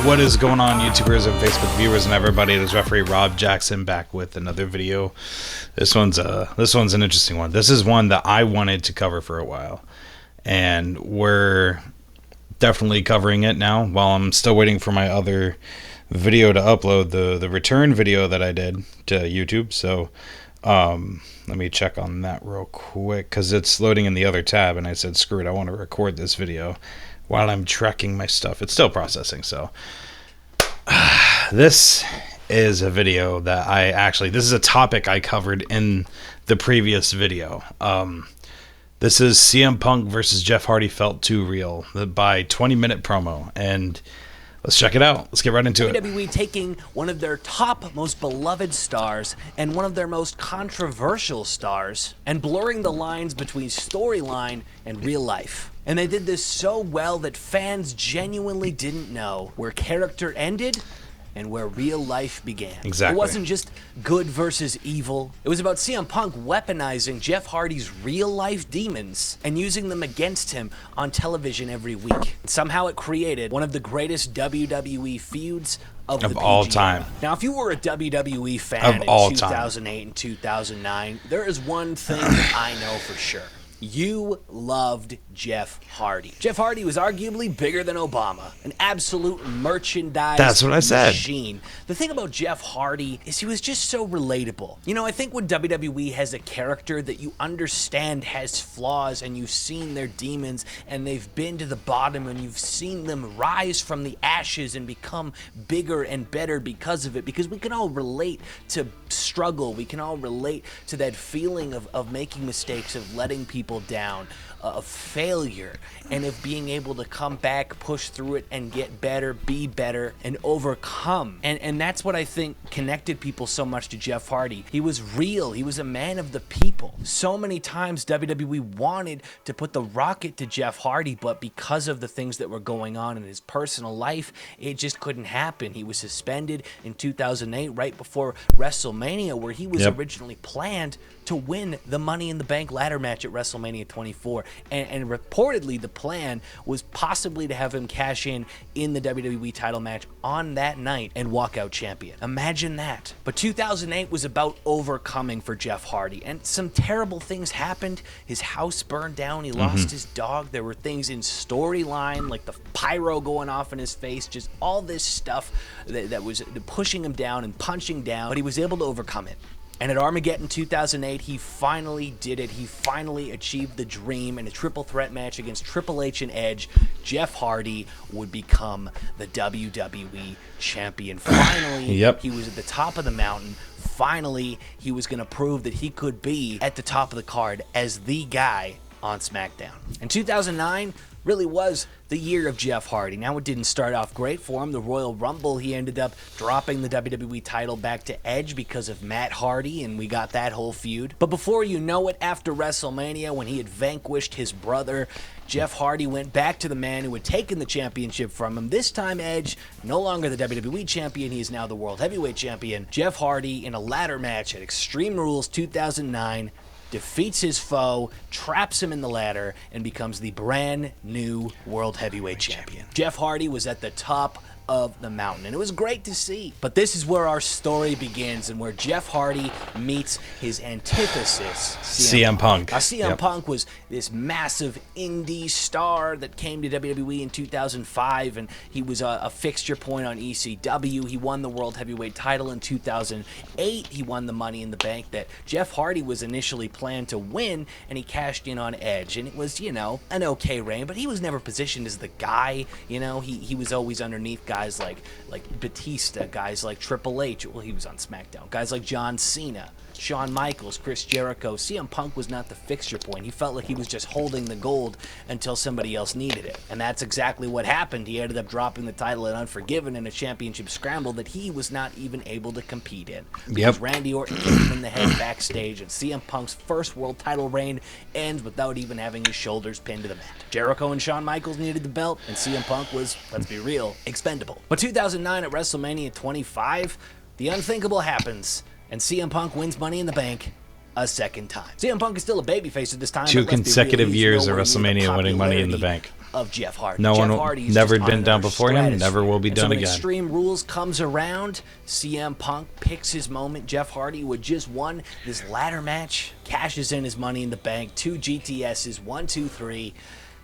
What is going on, YouTubers and Facebook viewers and everybody? It is referee Rob Jackson back with another video. This one's an interesting one. This is one that I wanted to cover for a while, and we're definitely covering it now while I'm still waiting for my other video to upload, the return video that I did to YouTube. So let me check on that real quick because it's loading in the other tab, and I said screw it, I want to record this video while I'm tracking my stuff. It's still processing. So this is a video that this is a topic I covered in the previous video. This is CM Punk versus Jeff Hardy Felt Too Real by 20-minute promo, and let's check it out. Let's get right into it. WWE taking one of their top, most beloved stars and one of their most controversial stars and blurring the lines between storyline and real life. And they did this so well that fans genuinely didn't know where character ended and where real life began. Exactly. It wasn't just good versus evil. It was about CM Punk weaponizing Jeff Hardy's real-life demons and using them against him on television every week. And somehow it created one of the greatest WWE feuds of all time. Now, if you were a WWE fan in 2008 and 2009, there is one thing that I know for sure. You loved Jeff Hardy. Jeff Hardy was arguably bigger than Obama, an absolute merchandise That's what I said. machine. The thing about Jeff Hardy is he was just so relatable. You know, I think when WWE has a character that you understand has flaws and you've seen their demons and they've been to the bottom and you've seen them rise from the ashes and become bigger and better because of it, because we can all relate to struggle. We can all relate to that feeling of making mistakes, of letting people down, of failure, and of being able to come back, push through it, and get better, be better, and overcome. And that's what I think connected people so much to Jeff Hardy. He was real. He was a man of the people. So many times WWE wanted to put the rocket to Jeff Hardy, but because of the things that were going on in his personal life, it just couldn't happen. He was suspended in 2008, right before WrestleMania, where he was originally planned to win the Money in the Bank ladder match at WrestleMania 24. And reportedly, the plan was possibly to have him cash in the WWE title match on that night and walk out champion. Imagine that. But 2008 was about overcoming for Jeff Hardy, and some terrible things happened. His house burned down. He lost his dog. There were things in storyline, like the pyro going off in his face, just all this stuff that was pushing him down and punching down, but he was able to overcome it. And at Armageddon 2008, he finally did it. He finally achieved the dream. In a triple threat match against Triple H and Edge, Jeff Hardy would become the WWE champion. Finally, he was at the top of the mountain. Finally, he was going to prove that he could be at the top of the card as the guy on SmackDown. In 2009, really was the year of Jeff Hardy. Now, it didn't start off great for him. The Royal Rumble, he ended up dropping the WWE title back to Edge because of Matt Hardy, and we got that whole feud. But before you know it, after WrestleMania, when he had vanquished his brother, Jeff Hardy went back to the man who had taken the championship from him. This time, Edge, no longer the WWE champion, he is now the World Heavyweight champion. Jeff Hardy, in a ladder match at Extreme Rules 2009, defeats his foe, traps him in the ladder, and becomes the brand new World Heavyweight Champion. Jeff Hardy was at the top of the mountain, and it was great to see. But this is where our story begins and where Jeff Hardy meets his antithesis, CM Punk. Now, CM Punk was this massive indie star that came to WWE in 2005, and he was a fixture point on ECW. He won the World Heavyweight title in 2008. He won the Money in the Bank that Jeff Hardy was initially planned to win, and he cashed in on Edge. And it was, you know, an okay reign, but he was never positioned as the guy. You know, he was always underneath guys like Batista, guys like Triple H. Well, he was on SmackDown. Guys like John Cena. Shawn Michaels, Chris Jericho, CM Punk was not the fixture point. He felt like he was just holding the gold until somebody else needed it. And that's exactly what happened. He ended up dropping the title at Unforgiven in a championship scramble that he was not even able to compete in. Because Randy Orton kicked him in the head backstage, and CM Punk's first world title reign ends without even having his shoulders pinned to the mat. Jericho and Shawn Michaels needed the belt, and CM Punk was, let's be real, expendable. But 2009 at WrestleMania 25, the unthinkable happens, and CM Punk wins Money in the Bank a second time. CM Punk is still a babyface at this time. 2 consecutive years of WrestleMania winning Money in the Bank. Of Jeff Hardy. No Jeff one Hardy's never just been on done another before him, stratosphere. never will be And done so when again. Extreme Rules comes around, CM Punk picks his moment. Jeff Hardy, would just won this ladder match, cashes in his Money in the Bank, 2 GTSs, 1, 2, 3.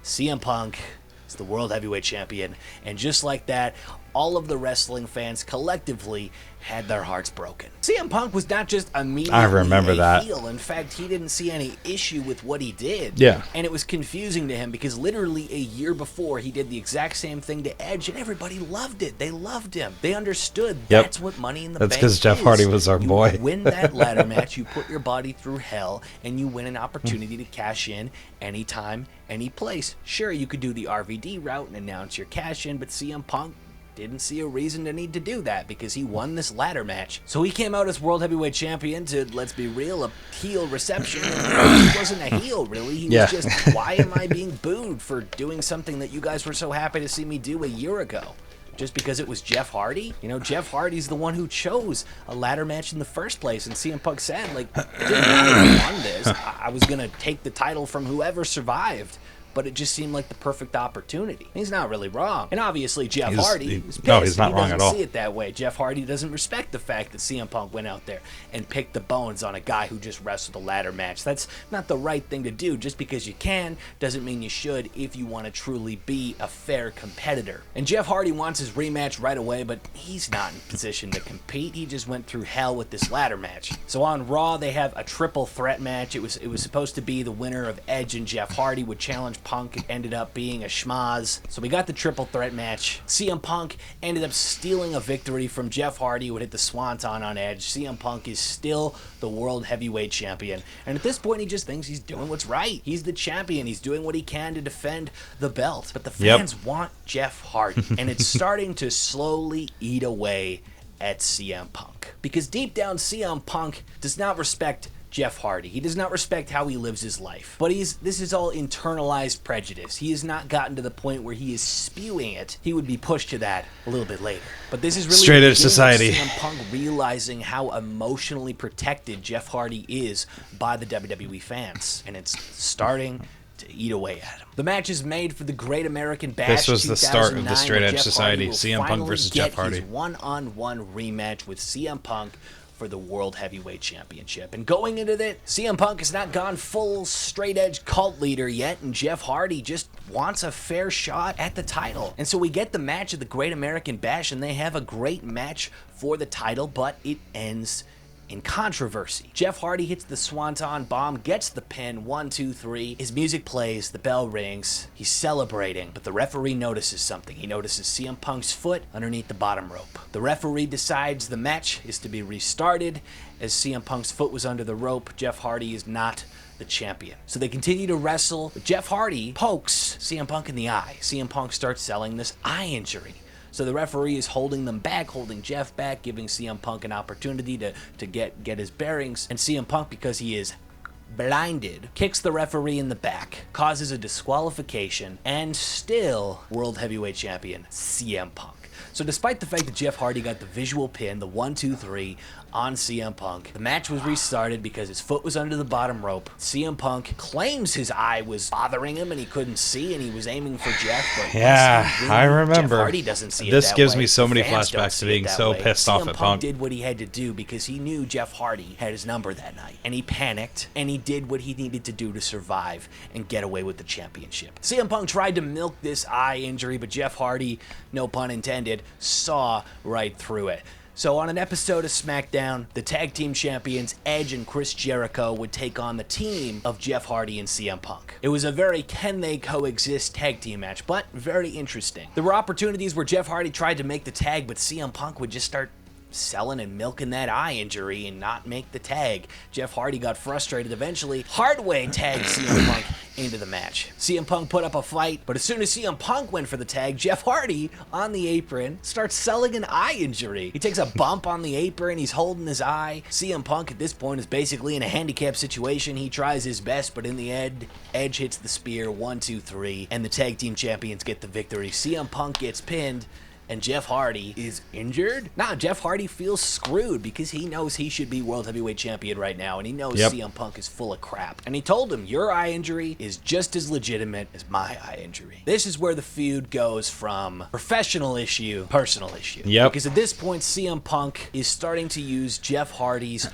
CM Punk is the World Heavyweight Champion, and just like that, all of the wrestling fans collectively had their hearts broken. CM Punk was not just immediately a heel. In fact, he didn't see any issue with what he did. Yeah. And it was confusing to him because literally a year before, he did the exact same thing to Edge, and everybody loved it. They loved him. They understood that's what Money in the Bank is. That's because Jeff Hardy was our boy. You win that ladder match, you put your body through hell, and you win an opportunity to cash in anytime, any place. Sure, you could do the RVD route and announce your cash in, but CM Punk didn't see a reason to need to do that because he won this ladder match. So he came out as World Heavyweight Champion to, let's be real, a heel reception. And he wasn't a heel, really. He was just, why am I being booed for doing something that you guys were so happy to see me do a year ago? Just because it was Jeff Hardy? You know, Jeff Hardy's the one who chose a ladder match in the first place. And CM Punk said, like, it didn't matter who won this. I was going to take the title from whoever survived. But it just seemed like the perfect opportunity. He's not really wrong. And obviously, Jeff Hardy is pissed. No, he's not wrong at all. He doesn't see it that way. Jeff Hardy doesn't respect the fact that CM Punk went out there and picked the bones on a guy who just wrestled a ladder match. That's not the right thing to do. Just because you can doesn't mean you should if you want to truly be a fair competitor. And Jeff Hardy wants his rematch right away, but he's not in position to compete. He just went through hell with this ladder match. So on Raw, they have a triple threat match. It was supposed to be the winner of Edge and Jeff Hardy would challenge Punk. It ended up being a schmaz. So we got the triple threat match. CM Punk ended up stealing a victory from Jeff Hardy, who would hit the swanton on Edge. CM Punk is still the World Heavyweight Champion. And at this point, he just thinks he's doing what's right. He's the champion. He's doing what he can to defend the belt. But the fans want Jeff Hardy. And it's starting to slowly eat away at CM Punk. Because deep down, CM Punk does not respect Jeff Hardy. He does not respect how he lives his life. But this is all internalized prejudice. He has not gotten to the point where he is spewing it. He would be pushed to that a little bit later. But this is really straight edge society. CM Punk realizing how emotionally protected Jeff Hardy is by the WWE fans. And it's starting to eat away at him. The match is made for the Great American Bash. This was the start of the straight edge Jeff society. Hardy CM Punk versus Jeff Hardy. His one-on-one rematch with CM Punk for the World Heavyweight Championship. And going into it, CM Punk has not gone full straight edge cult leader yet, and Jeff Hardy just wants a fair shot at the title. And so we get the match at the Great American Bash, and they have a great match for the title, but it ends in controversy. Jeff Hardy hits the swanton bomb, gets the pin, 1, 2, 3. His music plays, the bell rings, he's celebrating, but the referee notices something. He notices CM Punk's foot underneath the bottom rope. The referee decides the match is to be restarted. As CM Punk's foot was under the rope, Jeff Hardy is not the champion. So they continue to wrestle, but Jeff Hardy pokes CM Punk in the eye. CM Punk starts selling this eye injury. So the referee is holding them back, holding Jeff back, giving CM Punk an opportunity to get his bearings. And CM Punk, because he is blinded, kicks the referee in the back, causes a disqualification, and still World Heavyweight Champion CM Punk. So despite the fact that Jeff Hardy got the visual pin, the 1, 2, 3 on CM Punk, the match was restarted because his foot was under the bottom rope. CM Punk claims his eye was bothering him and he couldn't see and he was aiming for Jeff. But I remember. Jeff Hardy doesn't see it this that gives way. me so many Fans don't flashbacks see to being it that so way. pissed off CM at Punk Punk. did what he had to do because he knew Jeff Hardy had his number that night. And he panicked and he did what he needed to do to survive and get away with the championship. CM Punk tried to milk this eye injury, but Jeff Hardy, no pun intended, saw right through it. So on an episode of SmackDown, the tag team champions Edge and Chris Jericho would take on the team of Jeff Hardy and CM Punk. It was a very can they coexist tag team match, but very interesting. There were opportunities where Jeff Hardy tried to make the tag, but CM Punk would just start selling and milking that eye injury and not make the tag. Jeff Hardy got frustrated. Eventually, Hardway tagged CM Punk into the match. CM Punk put up a fight, but as soon as CM Punk went for the tag, Jeff Hardy, on the apron, starts selling an eye injury. He takes a bump on the apron, he's holding his eye. CM Punk at this point is basically in a handicap situation. He tries his best, but in the end, Edge hits the spear, 1, 2, 3, and the tag team champions get the victory. CM Punk gets pinned, and Jeff Hardy is injured? Nah, Jeff Hardy feels screwed because he knows he should be World Heavyweight Champion right now, and he knows CM Punk is full of crap. And he told him, your eye injury is just as legitimate as my eye injury. This is where the feud goes from professional issue, personal issue. Yep. Because at this point, CM Punk is starting to use Jeff Hardy's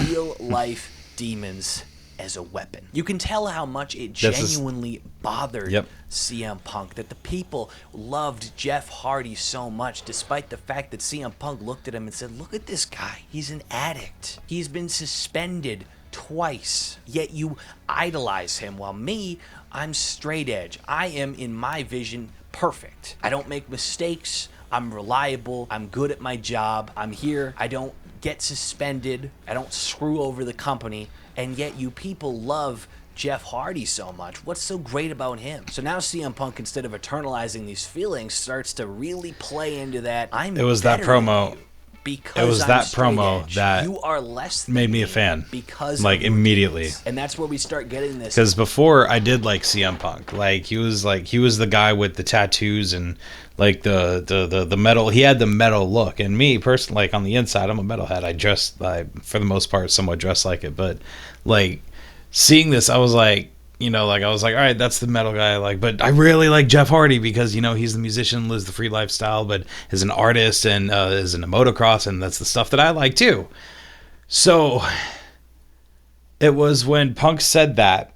real-life demons as a weapon. You can tell how much it genuinely bothered CM Punk, that the people loved Jeff Hardy so much, despite the fact that CM Punk looked at him and said, look at this guy. He's an addict. He's been suspended twice, yet you idolize him, while me, I'm straight edge. I am, in my vision, perfect. I don't make mistakes. I'm reliable. I'm good at my job. I'm here. I don't get suspended. I don't screw over the company. And yet you people love Jeff Hardy so much. What's so great about him? So now CM Punk, instead of eternalizing these feelings, starts to really play into that. It was that promo. Because it was I'm that straight promo edge. that You are less than made me a fan. Because like immediately. And that's where we start getting this. Because before I did like CM Punk. He was the guy with the tattoos and like the metal. He had the metal look. And me personally, like on the inside, I'm a metalhead. I dress for the most part somewhat dressed like it. But like seeing this, I was like, all right, that's the metal guy. But I really like Jeff Hardy because, he's the musician, lives the free lifestyle, but is an artist and is in a motocross, and that's the stuff that I like too. So it was when Punk said that,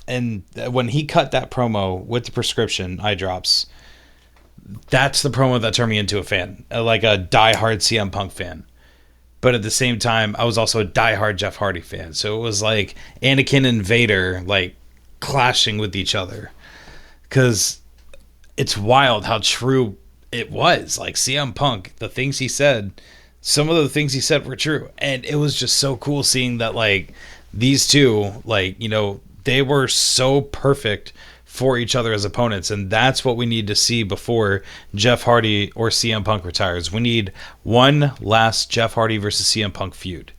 and when he cut that promo with the prescription eye drops, that's the promo that turned me into a fan, like a diehard CM Punk fan. But at the same time, I was also a diehard Jeff Hardy fan. So it was like Anakin and Vader, clashing with each other, because it's wild how true it was. Like CM Punk, the things he said, some of the things he said were true, and it was just so cool seeing that these two they were so perfect for each other as opponents, and that's what we need to see before Jeff Hardy or CM Punk retires. We need one last Jeff Hardy versus CM Punk feud.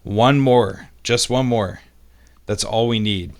One more, just one more. That's all we need.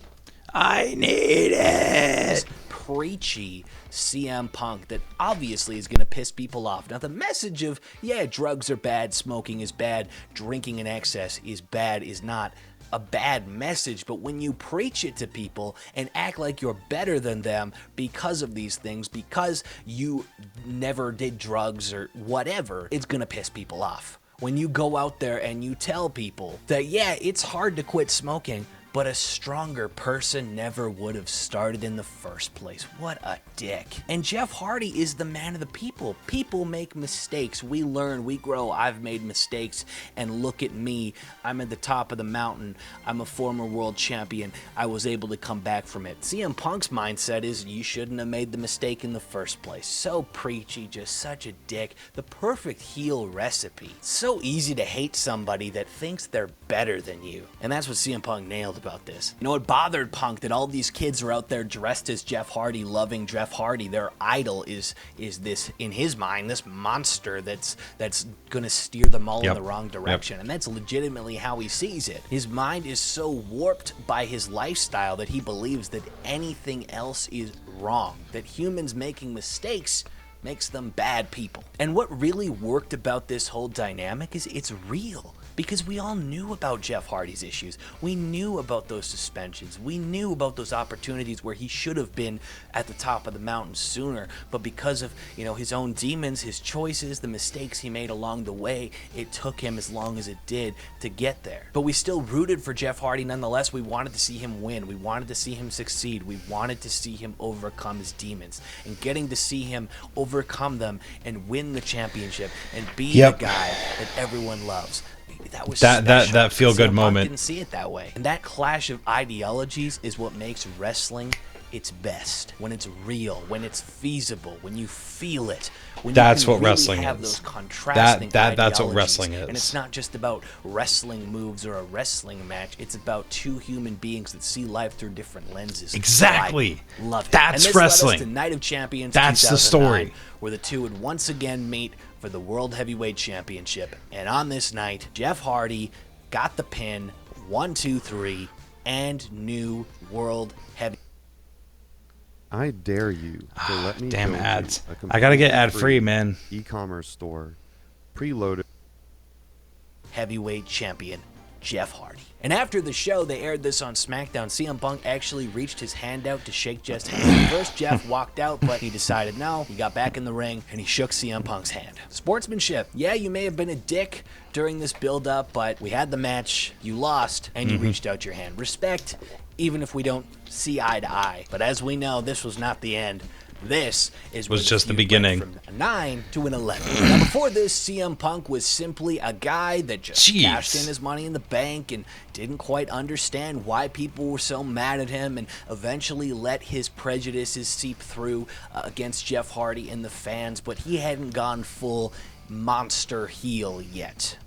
I need it. Preachy CM Punk that obviously is going to piss people off. Now, the message of, drugs are bad, smoking is bad, drinking in excess is bad, is not a bad message, but when you preach it to people and act like you're better than them because of these things, because you never did drugs or whatever, it's going to piss people off. When you go out there and you tell people that, it's hard to quit smoking, but a stronger person never would have started in the first place. What a dick. And Jeff Hardy is the man of the people. People make mistakes. We learn, we grow. I've made mistakes, and look at me. I'm at the top of the mountain. I'm a former world champion. I was able to come back from it. CM Punk's mindset is, you shouldn't have made the mistake in the first place. So preachy, just such a dick. The perfect heel recipe. So easy to hate somebody that thinks they're better than you. And that's what CM Punk nailed about this. It bothered Punk that all these kids are out there dressed as Jeff Hardy, loving Jeff Hardy. Their idol is this, in his mind, this monster that's gonna steer them all in the wrong direction. And that's legitimately how he sees it. His mind is so warped by his lifestyle that he believes that anything else is wrong, that humans making mistakes makes them bad people. And what really worked about this whole dynamic is it's real. Because we all knew about Jeff Hardy's issues. We knew about those suspensions. We knew about those opportunities where he should have been at the top of the mountain sooner. But because of, his own demons, his choices, the mistakes he made along the way, it took him as long as it did to get there. But we still rooted for Jeff Hardy nonetheless. We wanted to see him win. We wanted to see him succeed. We wanted to see him overcome his demons. And getting to see him overcome them and win the championship and be the guy that everyone loves. That was that feel good CM Punk moment. Didn't see it that way, and that clash of ideologies is what makes wrestling its best, when it's real, when it's feasible, when you feel it. When That's you can what really wresling have is. those contrasting That's what ideologies. wrestling is. And it's not just about wrestling moves or a wrestling match. It's about two human beings that see life through different lenses. Exactly. I love it. That's and this wrestling. Led us to Night of Champions. That's the 2009, story. where the two would once again meet for the World Heavyweight Championship. And on this night, Jeff Hardy got the pin, 1, 2, 3, and new World Heavyweight. I dare you to let me Damn build ads. you a I gotta get completely ad-free, man. E-commerce store, preloaded. Heavyweight champion Jeff Hardy. And after the show, they aired this on SmackDown. CM Punk actually reached his hand out to shake Jeff's hand. First, Jeff walked out, but he decided no. He got back in the ring, and he shook CM Punk's hand. Sportsmanship. Yeah, you may have been a dick during this build-up, but we had the match. You lost, and you reached out your hand. Respect, even if we don't see eye to eye. But as we know, this was not the end. This was just the feud beginning. went from a 9 to an 11. Now, before this, CM Punk was simply a guy that just cashed in his money in the bank and didn't quite understand why people were so mad at him, and eventually let his prejudices seep through against Jeff Hardy and the fans, but he hadn't gone full monster heel yet.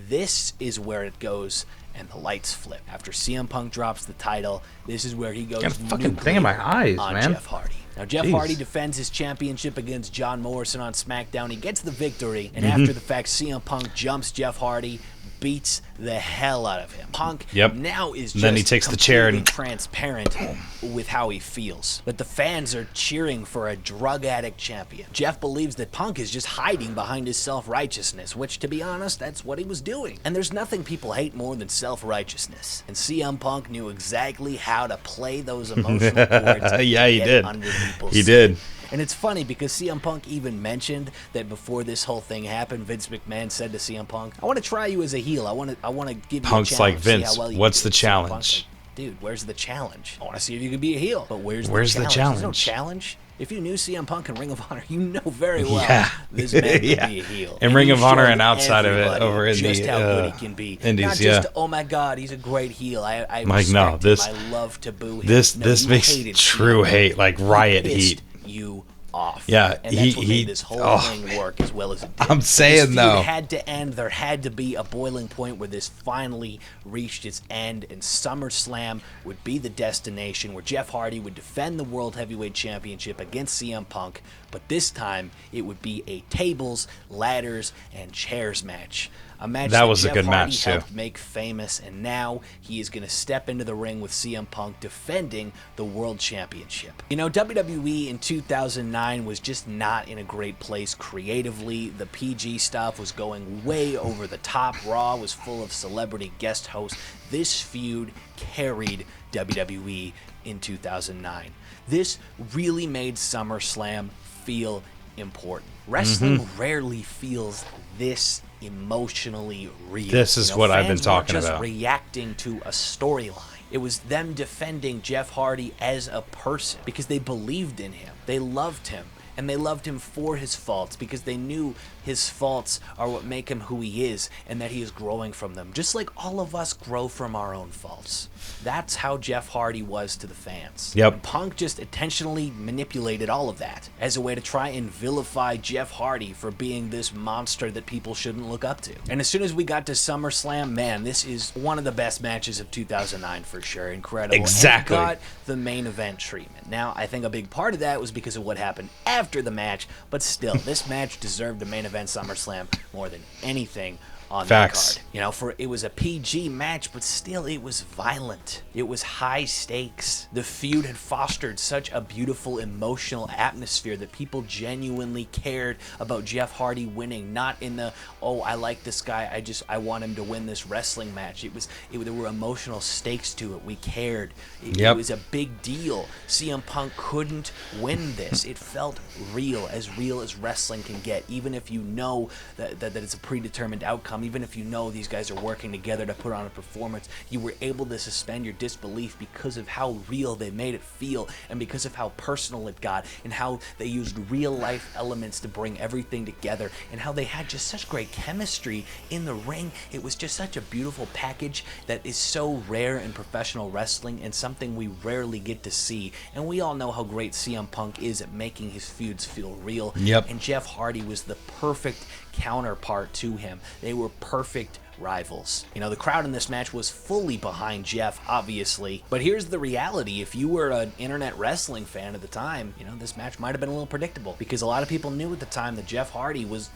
This is where it goes and the lights flip. After CM Punk drops the title, this is where he goes Got a fucking thing in my eyes, on man. Jeff Hardy. Now, Jeff Jeez. Hardy defends his championship against John Morrison on SmackDown. He gets the victory, and Mm-hmm. after the fact, CM Punk jumps Jeff Hardy, beats the hell out of him. Punk now is just Then he takes the chair and transparent with how he feels. But the fans are cheering for a drug addict champion. Jeff believes that Punk is just hiding behind his self-righteousness, which, to be honest, that's what he was doing. And there's nothing people hate more than self-righteousness. And CM Punk knew exactly how to play those emotional chords. Yeah, he get did. under people's He skin. did. And it's funny because CM Punk even mentioned that before this whole thing happened, Vince McMahon said to CM Punk, "I want to try you as a heel. I want to give you Punk's a challenge. like, see Vince, how well you what's do." the CM Punk's challenge? like, "Dude, where's the challenge? I want to see if you can be a heel. But where's the Where's the challenge? There's no challenge? challenge. If you knew CM Punk in Ring of Honor, you know very well Yeah. this man can Yeah. be a heel. In And Ring he of Honor showed and outside of it everybody over in just the, how good he can be. Indies, Not just, yeah. oh my God, he's a great heel. I Like, no, respect this- him. I love to boo him. This No, this you makes hated true CM Punk. hate, like riot He heat. pissed you off. Yeah, and that's what he- made this whole oh, thing work as well as it did. I'm saying, this feud though. had to end. There had to be a boiling point where this finally reached its end, and SummerSlam would be the destination where Jeff Hardy would defend the World Heavyweight Championship against CM Punk, but this time it would be a tables, ladders, and chairs match. A match That was a Jeff good Hardy match, too. helped make famous, and now he is going to step into the ring with CM Punk defending the World Championship. You know, WWE in 2009 was just not in a great place creatively. The PG stuff was going way over the top. Raw was full of celebrity guest hosts. This feud carried WWE in 2009. This really made SummerSlam feel important. Wrestling rarely feels this emotionally real. This is what I've been fans weren't talking just about. reacting to a storyline. It was them defending Jeff Hardy as a person because they believed in him. They loved him. And they loved him for his faults because they knew his faults are what make him who he is and that he is growing from them. Just like all of us grow from our own faults. That's how Jeff Hardy was to the fans. Yep. And Punk just intentionally manipulated all of that as a way to try and vilify Jeff Hardy for being this monster that people shouldn't look up to. And as soon as we got to SummerSlam, man, this is one of the best matches of 2009 for sure. Incredible. Exactly. And it got the main event treatment. Now, I think a big part of that was because of what happened after the match, but still, this match deserved a main event SummerSlam more than anything on Facts. that card. You know, for it was a PG match, but still it was violent. It was high stakes. The feud had fostered such a beautiful emotional atmosphere that people genuinely cared about Jeff Hardy winning, not in the, oh, I like this guy, I want him to win this wrestling match. There were emotional stakes to it. We cared. It Yep. was a big deal. CM Punk couldn't win this. It felt real as wrestling can get, even if you know that it's a predetermined outcome, even if you know these guys are working together to put on a performance. You were able to suspend your disbelief because of how real they made it feel, and because of how personal it got, and how they used real life elements to bring everything together, and how they had just such great chemistry in the ring. It was just such a beautiful package that is so rare in professional wrestling, and something we rarely get to see. And we all know how great CM Punk is at making his feuds feel real. Yep. And Jeff Hardy was the perfect counterpart to him. They were perfect rivals. You know, the crowd in this match was fully behind Jeff, obviously. But here's the reality. If you were an internet wrestling fan at the time, you know, this match might have been a little predictable, because a lot of people knew at the time that Jeff Hardy was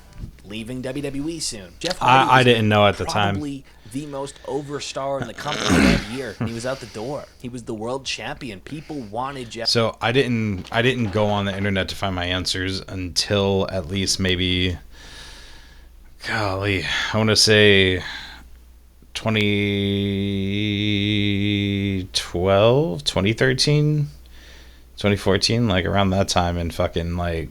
leaving WWE soon. Jeff Hardy I didn't know at the time. Probably the most over star in the company that year. He was out the door. He was the world champion. People wanted Jeff. So I didn't go on the internet to find my answers until at least maybe, golly, I want to say 2012, 2013, 2014, like around that time. And fucking like,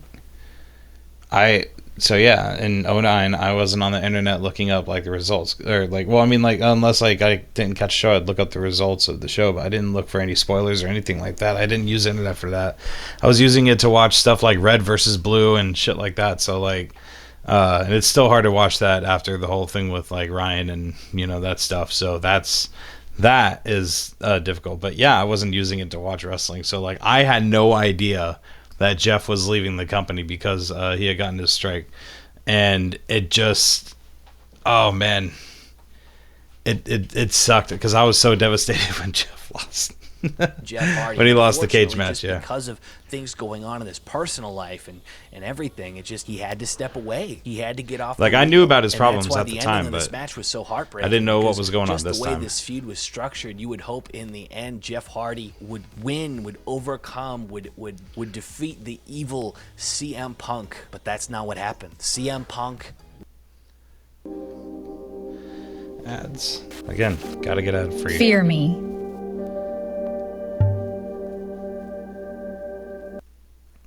so yeah, in 2009, I wasn't on the internet looking up like the results, or like, well, I mean, like, unless like I didn't catch a show, I'd look up the results of the show, but I didn't look for any spoilers or anything like that. I didn't use the internet for that. I was using it to watch stuff like Red versus Blue and shit like that. So like, and it's still hard to watch that after the whole thing with like Ryan and, you know, that stuff. So that is difficult. But yeah, I wasn't using it to watch wrestling. So like, I had no idea that Jeff was leaving the company because he had gotten his strike. And it just, oh man, it sucked, because I was so devastated when Jeff lost. Jeff Hardy. But he lost the cage Unfortunately, match, just yeah. because of things going on in his personal life and everything, it just, he had to step away. He had to get off. Like, the I wheel. knew about his And problems that's why at the ending time, of this but match was so heartbreaking. I didn't know what because was going on just this the way time. this feud was structured, you would hope in the end Jeff Hardy would win, would overcome, would defeat the evil CM Punk. But that's not what happened. CM Punk. Ads. Again, gotta get ad free. Fear me.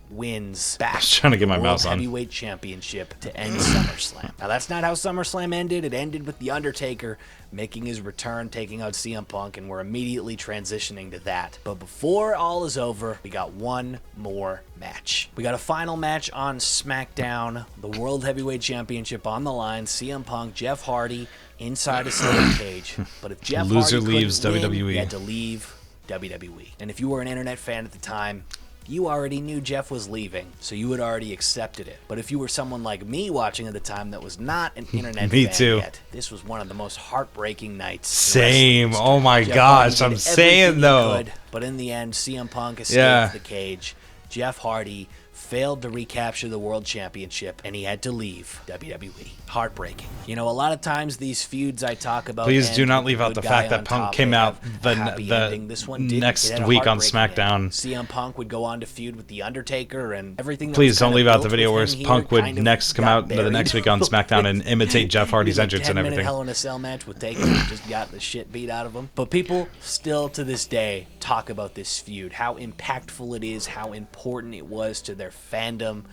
Wins back. I was trying to get my World mouse on. Heavyweight Championship to end SummerSlam. Now that's not how SummerSlam ended. It ended with The Undertaker making his return, taking out CM Punk, and we're immediately transitioning to that. But before all is over, we got one more match. We got a final match on SmackDown. The World Heavyweight Championship on the line. CM Punk, Jeff Hardy inside a steel cage. But if Jeff Loser Hardy leaves couldn't win, WWE. he had to leave WWE. And if you were an internet fan at the time, you already knew Jeff was leaving, so you had already accepted it. But if you were someone like me watching at the time that was not an internet Me fan too. yet, this was one of the most heartbreaking nights. Same. in wrestling Oh my history. Jeff gosh, Hardy I'm did saying, everything he though. could, but in the end, CM Punk escaped Yeah. the cage. Jeff Hardy failed to recapture the world championship, and he had to leave WWE. Heartbreaking. You know, a lot of times these feuds I talk about. Please end do not with leave out good the guy fact that on Punk top. came They out have the- a happy the ending. This one didn't. next It had a week on heartbreaking SmackDown. ending. CM Punk would go on to feud with The Undertaker and everything. That Please was don't kind leave of out the built video where with him Punk here would kind of next come got out the next buried. week on SmackDown and imitate Jeff Hardy's He did a entrance and 10-minute everything. Hell in a Cell match with Taker, who just got the shit beat out of him. But people still to this day talk about this feud, how impactful it is, how important it was to their fandom.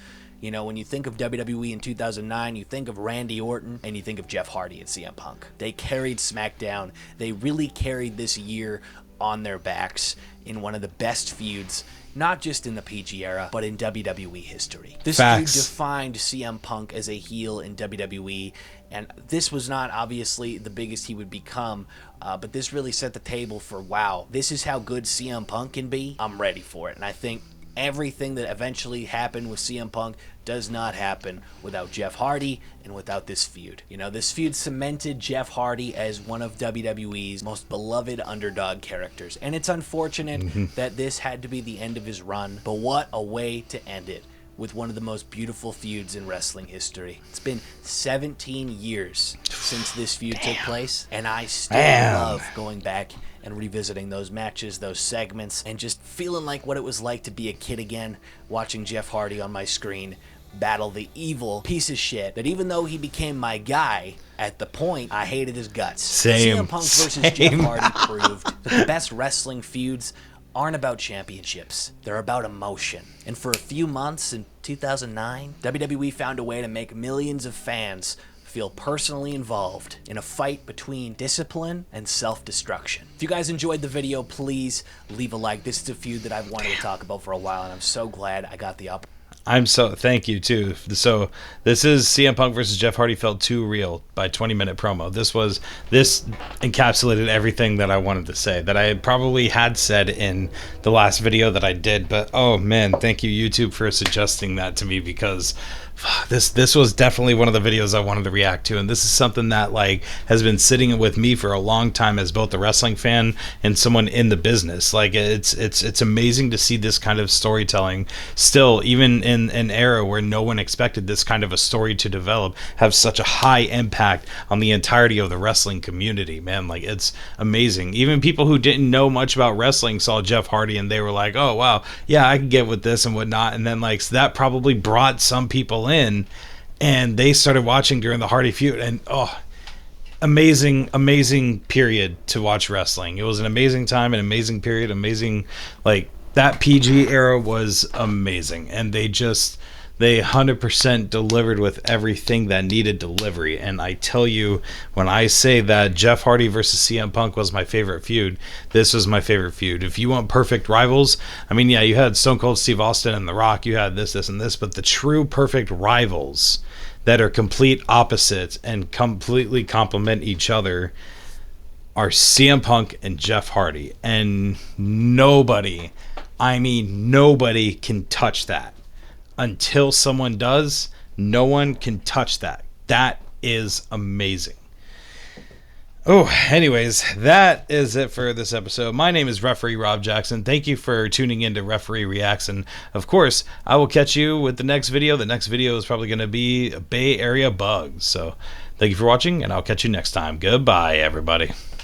You know, when you think of WWE in 2009, you think of Randy Orton and you think of Jeff Hardy and CM Punk. They carried SmackDown. They really carried this year on their backs in one of the best feuds, not just in the PG era, but in WWE history. This Facts. feud defined CM Punk as a heel in WWE, and this was not obviously the biggest he would become, but this really set the table for, wow, this is how good CM Punk can be. I'm ready for it. And I think everything that eventually happened with CM Punk does not happen without Jeff Hardy and without this feud. You know, this feud cemented Jeff Hardy as one of WWE's most beloved underdog characters. And it's unfortunate that this had to be the end of his run, but what a way to end it with one of the most beautiful feuds in wrestling history. It's been 17 years since this feud took place, and I still love going back and revisiting those matches, those segments, and just feeling like what it was like to be a kid again, watching Jeff Hardy on my screen battle the evil piece of shit that, even though he became my guy, at the point, I hated his guts. Same. CM Punk versus Jeff Hardy proved that the best wrestling feuds aren't about championships. They're about emotion. And for a few months in 2009, WWE found a way to make millions of fans feel personally involved in a fight between discipline and self-destruction. If you guys enjoyed the video, please leave a like. This is a feud that I've wanted to talk about for a while, and I'm so glad I got the opportunity. Thank you too. So this is CM Punk versus Jeff Hardy felt too real by 20-minute promo. This encapsulated everything that I wanted to say, that I probably had said in the last video that I did, but oh man, thank you YouTube for suggesting that to me, because this was definitely one of the videos I wanted to react to, and this is something that like has been sitting with me for a long time as both a wrestling fan and someone in the business. Like it's amazing to see this kind of storytelling still, even in an era where no one expected this kind of a story to develop, have such a high impact on the entirety of the wrestling community. Man, like it's amazing. Even people who didn't know much about wrestling saw Jeff Hardy and they were like, oh wow, yeah, I can get with this and whatnot. And then like so that probably brought some people in, and they started watching during the Hardy feud, and amazing period to watch wrestling. It was an amazing time, an amazing period, amazing, like that PG era was amazing, and they 100% delivered with everything that needed delivery. And I tell you, when I say that Jeff Hardy versus CM Punk was my favorite feud, this was my favorite feud. If you want perfect rivals, I mean, yeah, you had Stone Cold Steve Austin and The Rock, you had this and this, but the true perfect rivals that are complete opposites and completely complement each other are CM Punk and Jeff Hardy. And nobody, I mean nobody, can touch that. Until someone does, no one can touch that. That is amazing. Oh, anyways, that is it for this episode. My name is Referee Rob Jackson. Thank you for tuning in to Referee Reacts. And of course, I will catch you with the next video. The next video is probably going to be Bay Area Bugs. So thank you for watching, and I'll catch you next time. Goodbye, everybody.